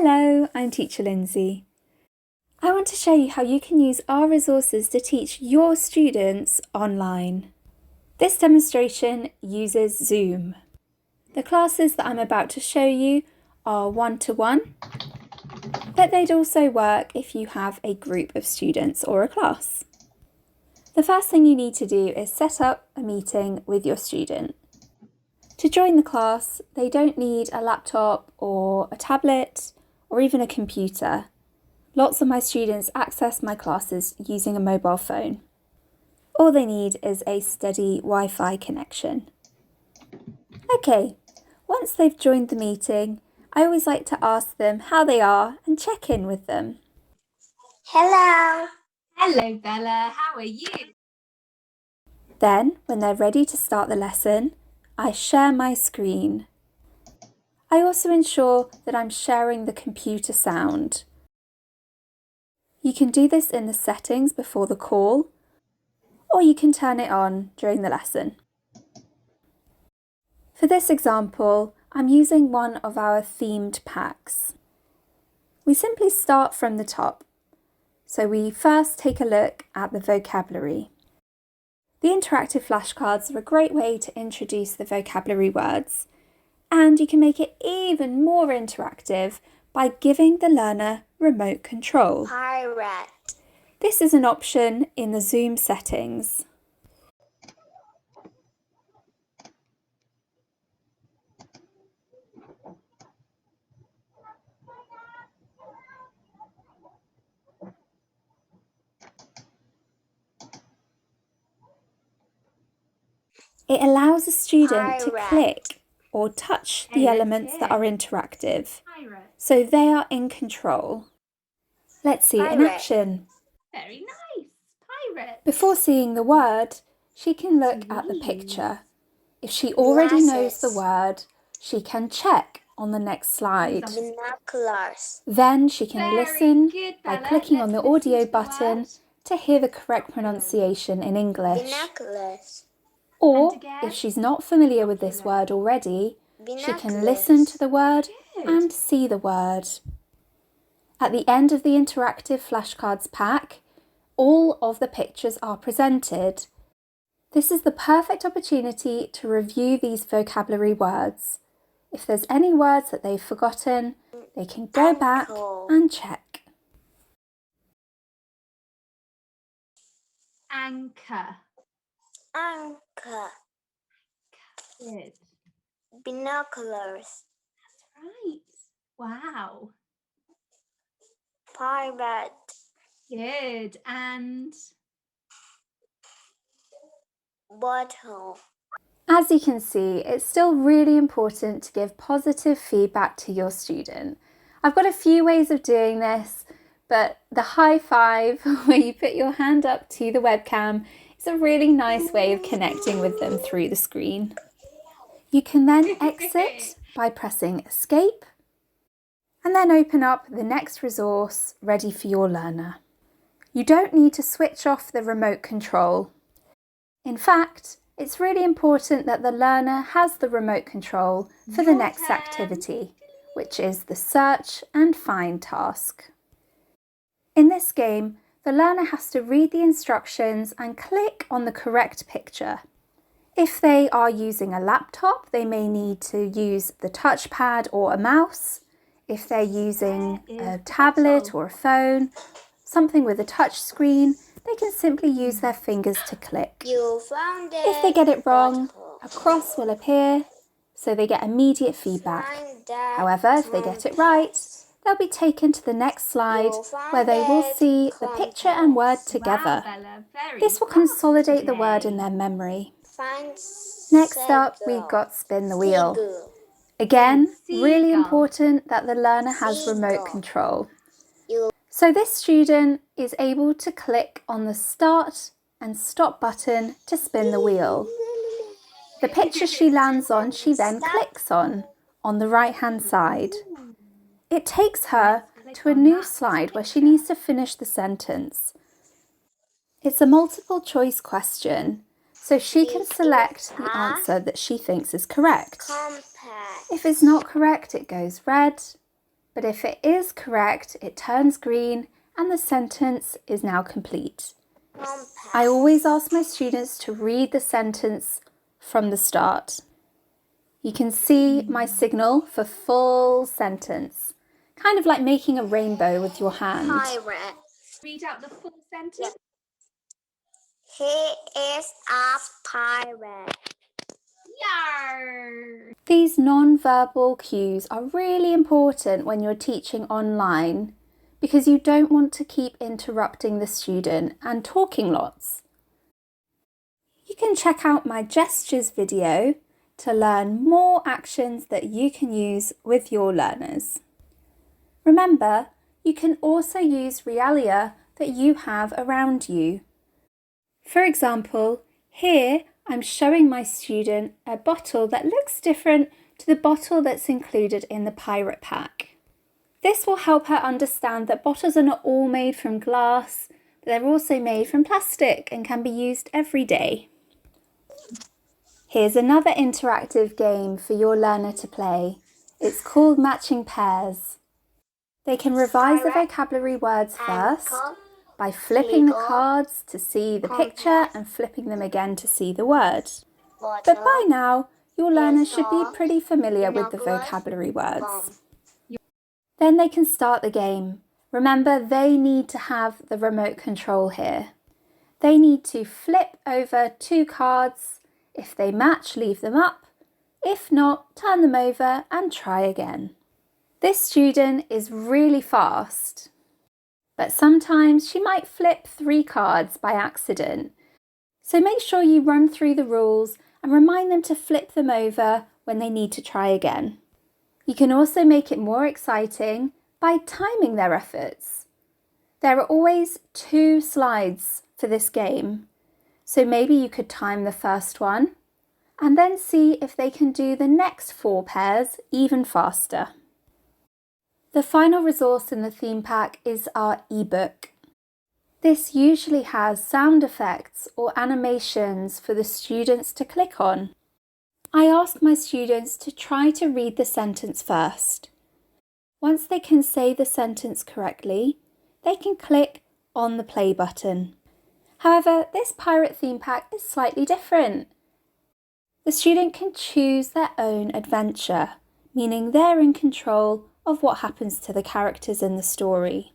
Hello, I'm Teacher Lindsey. I want to show you how you can use our resources to teach your students online. This demonstration uses Zoom. The classes that I'm about to show you are one-to-one, but they'd also work if you have a group of students or a class. The first thing you need to do is set up a meeting with your student. To join the class, they don't need a laptop or a tablet or even a computer. Lots of my students access my classes using a mobile phone. All they need is a steady Wi-Fi connection. Okay, once they've joined the meeting, I always like to ask them how they are and check in with them. Hello. Hello, Bella. How are you? Then, when they're ready to start the lesson, I share my screen. I also ensure that I'm sharing the computer sound. You can do this in the settings before the call, or you can turn it on during the lesson. For this example, I'm using one of our themed packs. We simply start from the top. So we first take a look at the vocabulary. The interactive flashcards are a great way to introduce the vocabulary words, and you can make it even more interactive by giving the learner remote control. Pirate. This is an option in the Zoom settings. It allows a student to click or touch the elements that are interactive, so they are in control. Let's see it in action. Very nice. Pirate. Before seeing the word, she can look at the picture. If she already knows the word, she can check on the next slide. Binoculars. Then she can Very listen good, by Bella. clicking on the Let's listen audio to the button word. to hear the correct pronunciation in English. Binoculars. Or, And again. if she's not familiar with this word already, she can Binoculars. listen to the word Good. and see the word. At the end of the interactive flashcards pack, all of the pictures are presented. This is the perfect opportunity to review these vocabulary words. If there's any words that they've forgotten, they can go back and check. Anchor. Anchor. Good. Binoculars. That's right. Wow. Pirate. Good. And Bottle. As you can see, it's still really important to give positive feedback to your student. I've got a few ways of doing this, but the high five, where you put your hand up to the webcam, is a really nice way of connecting with them through the screen. You can then exit by pressing Escape, and then open up the next resource ready for your learner. You don't need to switch off the remote control. In fact, it's really important that the learner has the remote control for the next activity, which is the search and find task. In this game, the learner has to read the instructions and click on the correct picture. If they are using a laptop, they may need to use the touchpad or a mouse. If they're using a tablet or a phone, something with a touch screen, they can simply use their fingers to click. You found it. If they get it wrong, a cross will appear, so they get immediate feedback. However, if they get it right, they'll be taken to the next slide where they will see the picture and word together. Wow, Bella. Very This will fast consolidate the word today. in their memory. Find Next up, we've got spin the wheel. Seagull. Again, really Seagull. important that the learner has remote Seagull. control. You So this student is able to click on the start and stop button to spin the wheel. The picture she lands on, she then clicks on the right-hand side. It takes her to a new slide where she needs to finish the sentence. It's a multiple choice question, so she can select the answer that she thinks is correct. compact. If it's not correct, it goes red. but if it is correct, it turns green and the sentence is now complete. I always ask my students to read the sentence from the start. You can see my signal for full sentence, kind of like making a rainbow with your hand. Pirate. Read out the full sentence. He is a pirate. Yar! These non-verbal cues are really important when you're teaching online because you don't want to keep interrupting the student and talking lots. You can check out my gestures video to learn more actions that you can use with your learners. Remember, you can also use realia that you have around you. For example, here I'm showing my student a bottle that looks different to the bottle that's included in the pirate pack. This will help her understand that bottles are not all made from glass, but they're also made from plastic and can be used every day. Here's another interactive game for your learner to play. It's called Matching Pairs. They can revise the vocabulary words first by flipping the cards to see the picture and flipping them again to see the word. But by now, your learner should be pretty familiar with the vocabulary words. Then they can start the game. Remember, they need to have the remote control here. They need to flip over 2 cards. If they match, leave them up. If not, turn them over and try again. This student is really fast, but sometimes she might flip 3 cards by accident. So make sure you run through the rules and remind them to flip them over when they need to try again. You can also make it more exciting by timing their efforts. There are always 2 slides for this game, so maybe you could time the first one and then see if they can do the next 4 pairs even faster. The final resource in the theme pack is our ebook. This usually has sound effects or animations for the students to click on. I ask my students to try to read the sentence first. Once they can say the sentence correctly, they can click on the play button. However, this pirate theme pack is slightly different. The student can choose their own adventure, meaning they're in control of what happens to the characters in the story.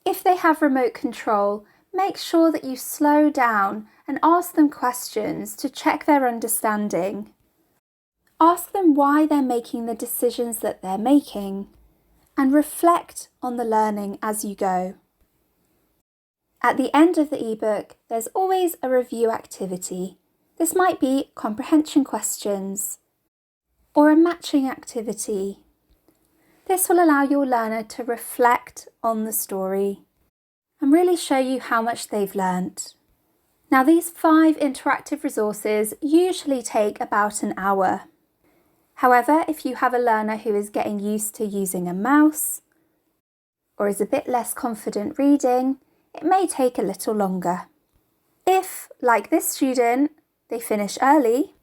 If they have remote control, make sure that you slow down and ask them questions to check their understanding. Ask them why they're making the decisions that they're making, and reflect on the learning as you go. At the end of the ebook, there's always a review activity. This might be comprehension questions or a matching activity. This will allow your learner to reflect on the story and really show you how much they've learnt. Now, these 5 interactive resources usually take about an hour. However, if you have a learner who is getting used to using a mouse or is a bit less confident reading, it may take a little longer. If, like this student, they finish early,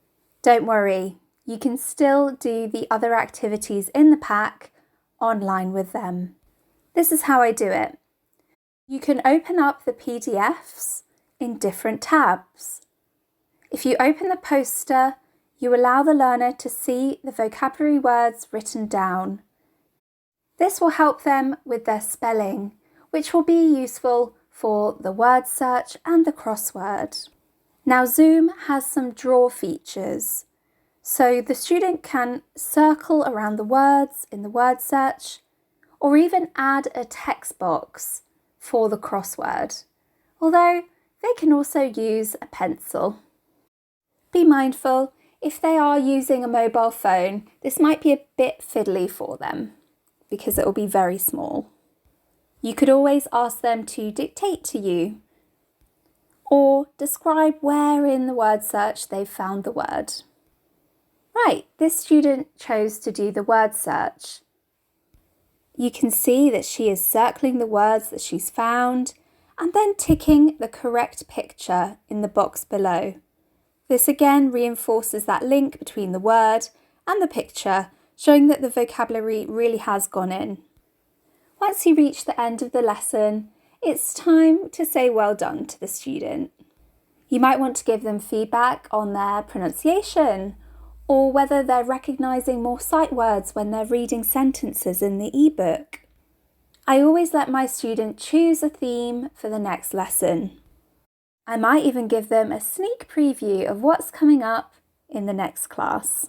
don't worry, you can still do the other activities in the pack online with them. This is how I do it. You can open up the PDFs in different tabs. If you open the poster, you allow the learner to see the vocabulary words written down. This will help them with their spelling, which will be useful for the word search and the crossword. Now, Zoom has some draw features, so the student can circle around the words in the word search or even add a text box for the crossword, although they can also use a pencil. Be mindful, if they are using a mobile phone, this might be a bit fiddly for them because it will be very small. You could always ask them to dictate to you or describe where in the word search they've found the word. Right, this student chose to do the word search. You can see that she is circling the words that she's found and then ticking the correct picture in the box below. This again reinforces that link between the word and the picture showing that the vocabulary really has gone in. Once you reach the end of the lesson, it's time to say well done to the student. You might want to give them feedback on their pronunciation or whether they're recognising more sight words when they're reading sentences in the ebook. I always let my student choose a theme for the next lesson. I might even give them a sneak preview of what's coming up in the next class.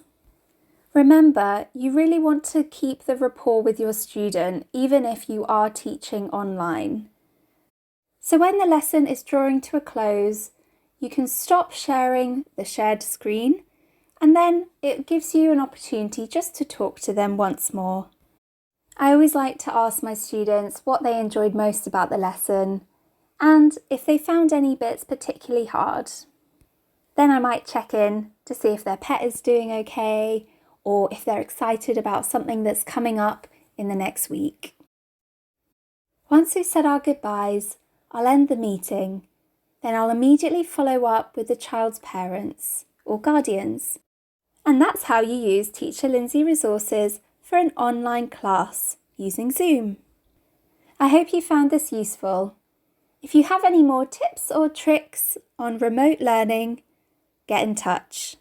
Remember, you really want to keep the rapport with your student even if you are teaching online. So when the lesson is drawing to a close, you can stop sharing the shared screen and then it gives you an opportunity just to talk to them once more. I always like to ask my students what they enjoyed most about the lesson and if they found any bits particularly hard. Then I might check in to see if their pet is doing okay or if they're excited about something that's coming up in the next week. Once we've said our goodbyes, I'll end the meeting. Then I'll immediately follow up with the child's parents or guardians. And that's how you use Teacher Lindsey resources for an online class using Zoom. I hope you found this useful. If you have any more tips or tricks on remote learning, get in touch.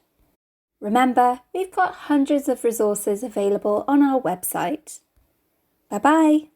Remember, we've got hundreds of resources available on our website. Bye-bye.